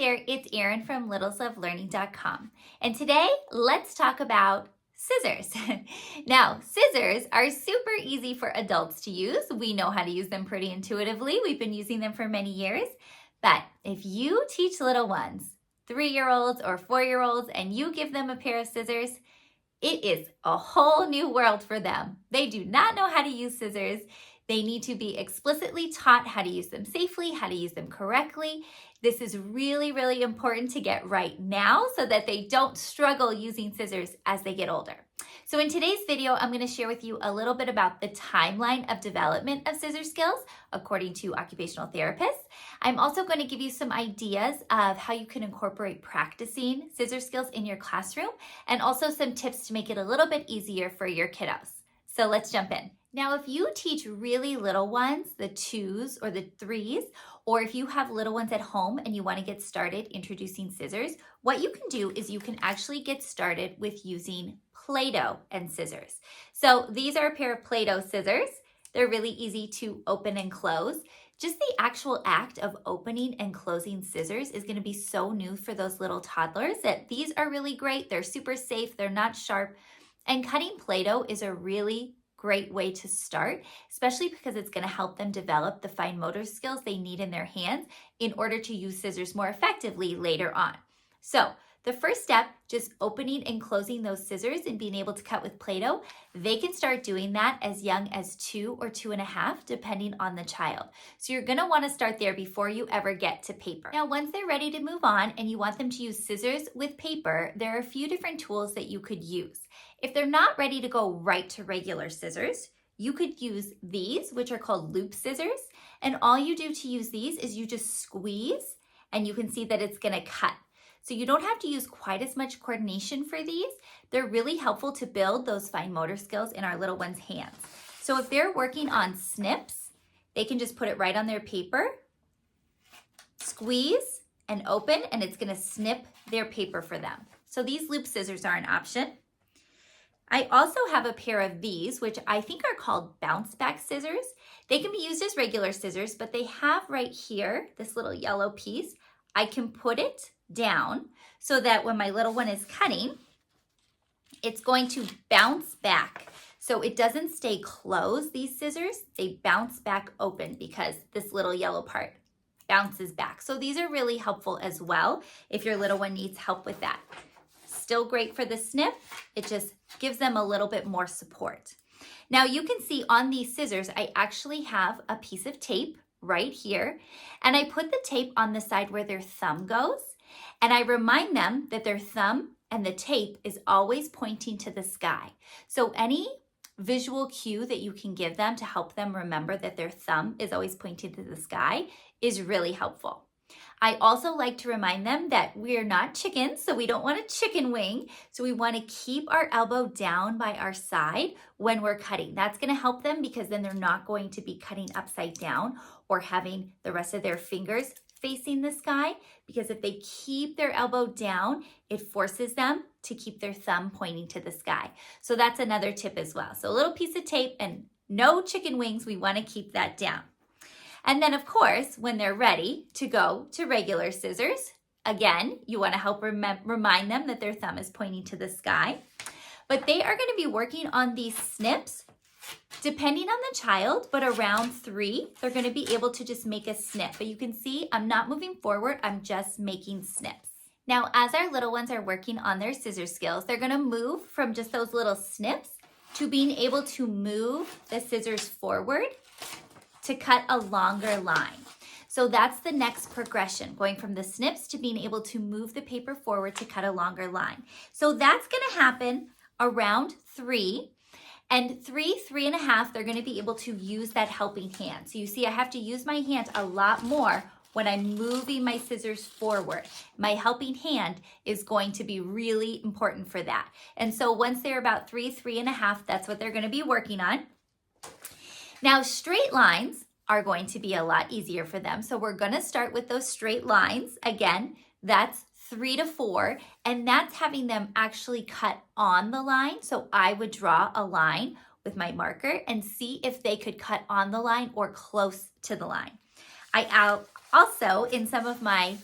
there, it's Erin from littleslovelearning.com. And today, let's talk about scissors. Now, scissors are super easy for adults to use. We know how to use them pretty intuitively. We've been using them for many years. But if you teach little ones, 3-year-olds or 4-year-olds, and you give them a pair of scissors, it is a whole new world for them. They do not know how to use scissors. They need to be explicitly taught how to use them safely, how to use them correctly. This is really, really important to get right now so that they don't struggle using scissors as they get older. So in today's video, I'm going to share with you a little bit about the timeline of development of scissor skills according to occupational therapists. I'm also going to give you some ideas of how you can incorporate practicing scissor skills in your classroom and also some tips to make it a little bit easier for your kiddos. So let's jump in. Now, if you teach really little ones, the 2s or the 3s, or if you have little ones at home and you want to get started introducing scissors, what you can do is you can actually get started with using Play-Doh and scissors. So these are a pair of Play-Doh scissors. They're really easy to open and close. Just the actual act of opening and closing scissors is going to be so new for those little toddlers that these are really great. They're super safe. They're not sharp. And cutting Play-Doh is a really great way to start, especially because it's going to help them develop the fine motor skills they need in their hands in order to use scissors more effectively later on. So the first step, just opening and closing those scissors and being able to cut with Play-Doh, they can start doing that as young as 2 or 2.5, depending on the child. So you're going to want to start there before you ever get to paper. Now, once they're ready to move on and you want them to use scissors with paper, there are a few different tools that you could use. If they're not ready to go right to regular scissors, you could use these, which are called loop scissors. And all you do to use these is you just squeeze and you can see that it's going to cut. So you don't have to use quite as much coordination for these. They're really helpful to build those fine motor skills in our little ones' hands. So if they're working on snips, they can just put it right on their paper, squeeze and open, and it's going to snip their paper for them. So these loop scissors are an option. I also have a pair of these, which I think are called bounce back scissors. They can be used as regular scissors, but they have right here, this little yellow piece. I can put it down so that when my little one is cutting, it's going to bounce back. So it doesn't stay closed, these scissors, they bounce back open because this little yellow part bounces back. So these are really helpful as well if your little one needs help with that. Still great for the snip. It just gives them a little bit more support. Now you can see on these scissors, I actually have a piece of tape right here, and I put the tape on the side where their thumb goes, and I remind them that their thumb and the tape is always pointing to the sky. So any visual cue that you can give them to help them remember that their thumb is always pointing to the sky is really helpful. I also like to remind them that we're not chickens, so we don't want a chicken wing. So we want to keep our elbow down by our side when we're cutting. That's going to help them because then they're not going to be cutting upside down or having the rest of their fingers facing the sky, because if they keep their elbow down, it forces them to keep their thumb pointing to the sky. So that's another tip as well. So a little piece of tape and no chicken wings, we want to keep that down. And then, of course, when they're ready to go to regular scissors, again, you want to help remind them that their thumb is pointing to the sky. But they are going to be working on these snips, depending on the child, but around 3, they're going to be able to just make a snip. But you can see I'm not moving forward, I'm just making snips. Now, as our little ones are working on their scissor skills, they're going to move from just those little snips to being able to move the scissors forward to cut a longer line. So that's the next progression, going from the snips to being able to move the paper forward to cut a longer line. So that's gonna happen around 3, and 3.5, they're gonna be able to use that helping hand. So you see I have to use my hand a lot more when I'm moving my scissors forward. My helping hand is going to be really important for that. And so once they're about 3.5, that's what they're gonna be working on. Now, straight lines are going to be a lot easier for them. So we're going to start with those straight lines. Again, that's 3 to 4, and that's having them actually cut on the line. So I would draw a line with my marker and see if they could cut on the line or close to the line. I also, in some of my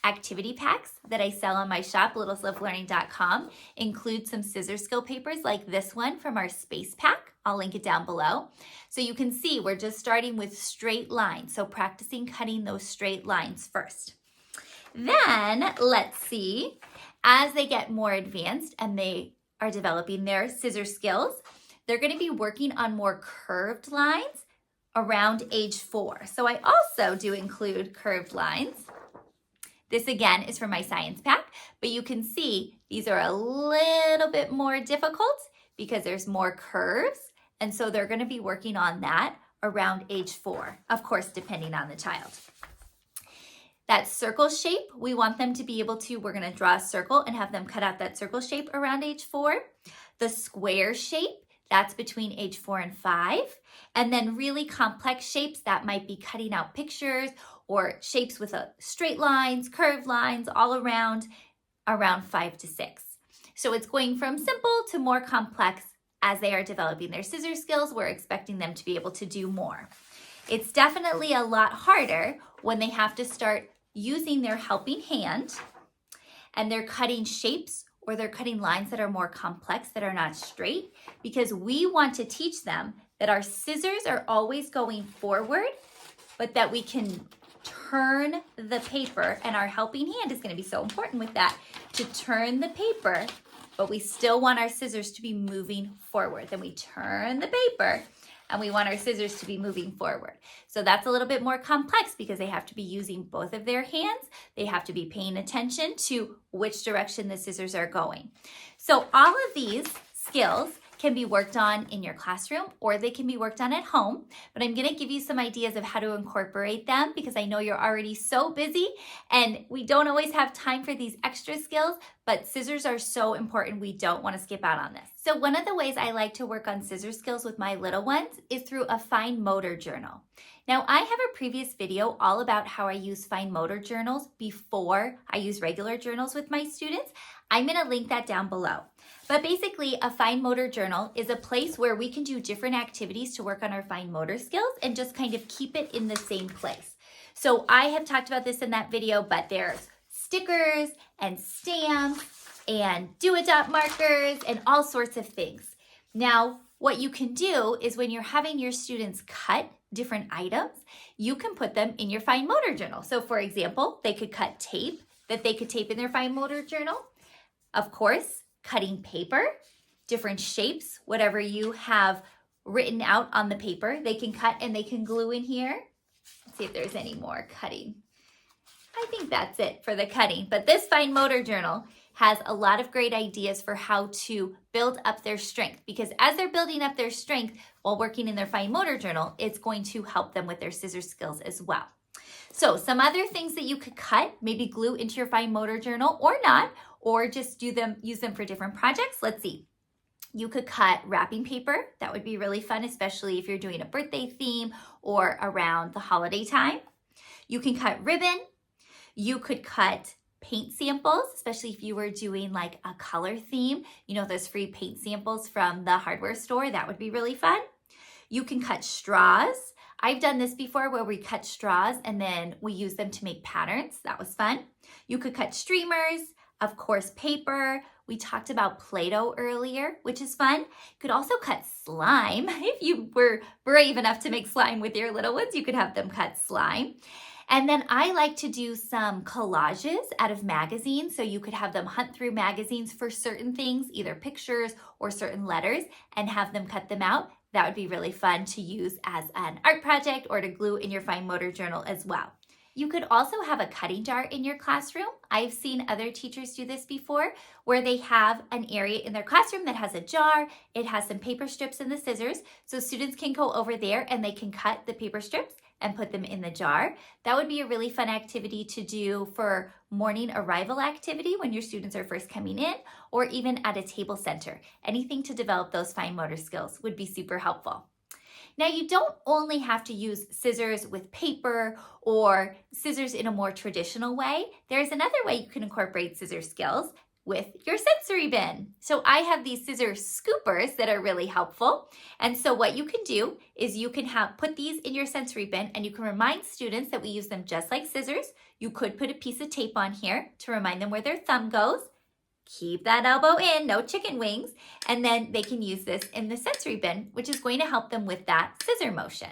activity packs that I sell on my shop, littleslovelearning.com, include some scissor skill papers like this one from our Space Pack. I'll link it down below. So you can see we're just starting with straight lines. So practicing cutting those straight lines first. Then let's see, as they get more advanced and they are developing their scissor skills, they're going to be working on more curved lines around age 4. So I also do include curved lines. This again is from my science pack, but you can see these are a little bit more difficult because there's more curves. And so they're going to be working on that around age 4, of course, depending on the child. That circle shape, we want them to be able to, we're going to draw a circle and have them cut out that circle shape around age 4. The square shape, that's between age 4 and 5. And then really complex shapes, that might be cutting out pictures or shapes with straight lines, curved lines all around 5 to 6. So it's going from simple to more complex. As they are developing their scissor skills, we're expecting them to be able to do more. It's definitely a lot harder when they have to start using their helping hand and they're cutting shapes or they're cutting lines that are more complex, that are not straight, because we want to teach them that our scissors are always going forward, but that we can turn the paper, and our helping hand is going to be so important with that, to turn the paper, but we still want our scissors to be moving forward. Then we turn the paper and we want our scissors to be moving forward. So that's a little bit more complex because they have to be using both of their hands. They have to be paying attention to which direction the scissors are going. So all of these skills can be worked on in your classroom or they can be worked on at home, but I'm gonna give you some ideas of how to incorporate them because I know you're already so busy and we don't always have time for these extra skills, but scissors are so important, we don't wanna skip out on this. So one of the ways I like to work on scissor skills with my little ones is through a fine motor journal. Now I have a previous video all about how I use fine motor journals before I use regular journals with my students. I'm gonna link that down below. But basically, a fine motor journal is a place where we can do different activities to work on our fine motor skills and just kind of keep it in the same place. So I have talked about this in that video, but there's stickers and stamps and do-a-dot markers and all sorts of things. Now, what you can do is when you're having your students cut different items, you can put them in your fine motor journal. So for example, they could cut tape that they could tape in their fine motor journal. Of course, cutting paper, different shapes, whatever you have written out on the paper, they can cut and they can glue in here. Let's see if there's any more cutting. I think that's it for the cutting, but this fine motor journal has a lot of great ideas for how to build up their strength because as they're building up their strength while working in their fine motor journal, it's going to help them with their scissor skills as well. So some other things that you could cut, maybe glue into your fine motor journal or not, or just use them for different projects. Let's see. You could cut wrapping paper. That would be really fun, especially if you're doing a birthday theme or around the holiday time. You can cut ribbon. You could cut paint samples, especially if you were doing like a color theme. You know, those free paint samples from the hardware store. That would be really fun. You can cut straws. I've done this before where we cut straws and then we use them to make patterns. That was fun. You could cut streamers. Of course, paper. We talked about Play-Doh earlier, which is fun. You could also cut slime. If you were brave enough to make slime with your little ones, you could have them cut slime. And then I like to do some collages out of magazines. So you could have them hunt through magazines for certain things, either pictures or certain letters, and have them cut them out. That would be really fun to use as an art project or to glue in your fine motor journal as well. You could also have a cutting jar in your classroom. I've seen other teachers do this before where they have an area in their classroom that has a jar. It has some paper strips and the scissors. So students can go over there and they can cut the paper strips and put them in the jar. That would be a really fun activity to do for morning arrival activity when your students are first coming in, or even at a table center. Anything to develop those fine motor skills would be super helpful. Now, you don't only have to use scissors with paper or scissors in a more traditional way. There's another way you can incorporate scissor skills, with your sensory bin. So I have these scissor scoopers that are really helpful. And so what you can do is you can put these in your sensory bin, and you can remind students that we use them just like scissors. You could put a piece of tape on here to remind them where their thumb goes. Keep that elbow in, no chicken wings. And then they can use this in the sensory bin, which is going to help them with that scissor motion.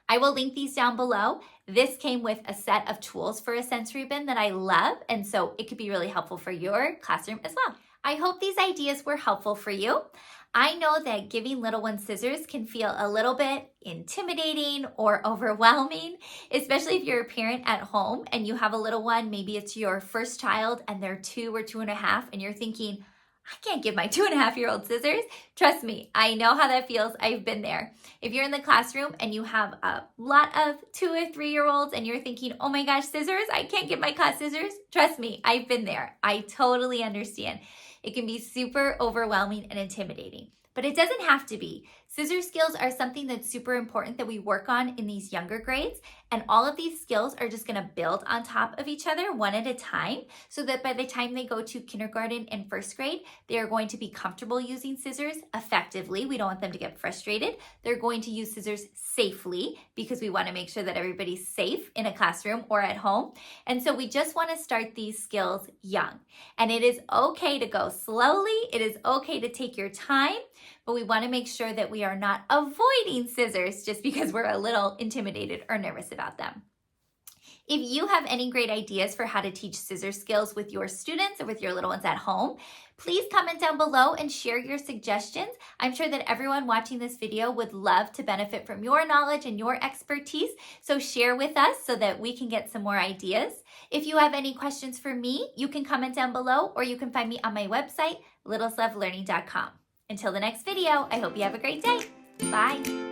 I will link these down below. This came with a set of tools for a sensory bin that I love, and so it could be really helpful for your classroom as well. I hope these ideas were helpful for you. I know that giving little ones scissors can feel a little bit intimidating or overwhelming, especially if you're a parent at home and you have a little one, maybe it's your first child and they're 2 or 2.5, and you're thinking, I can't give my 2.5-year-old scissors. Trust me, I know how that feels. I've been there. If you're in the classroom and you have a lot of 2 or 3-year-olds and you're thinking, oh my gosh, scissors, I can't give my class scissors. Trust me, I've been there. I totally understand. It can be super overwhelming and intimidating, but it doesn't have to be. Scissor skills are something that's super important that we work on in these younger grades, and all of these skills are just going to build on top of each other one at a time, so that by the time they go to kindergarten and first grade, they are going to be comfortable using scissors effectively. We don't want them to get frustrated. They're going to use scissors safely, because we want to make sure that everybody's safe in a classroom or at home. And so we just want to start these skills young. And it is okay to go slowly. It is okay to take your time, but we want to make sure that we are not avoiding scissors just because we're a little intimidated or nervous about them. If you have any great ideas for how to teach scissor skills with your students or with your little ones at home, please comment down below and share your suggestions. I'm sure that everyone watching this video would love to benefit from your knowledge and your expertise, so share with us so that we can get some more ideas. If you have any questions for me, you can comment down below, or you can find me on my website, littleslovelearning.com. Until the next video, I hope you have a great day. Bye.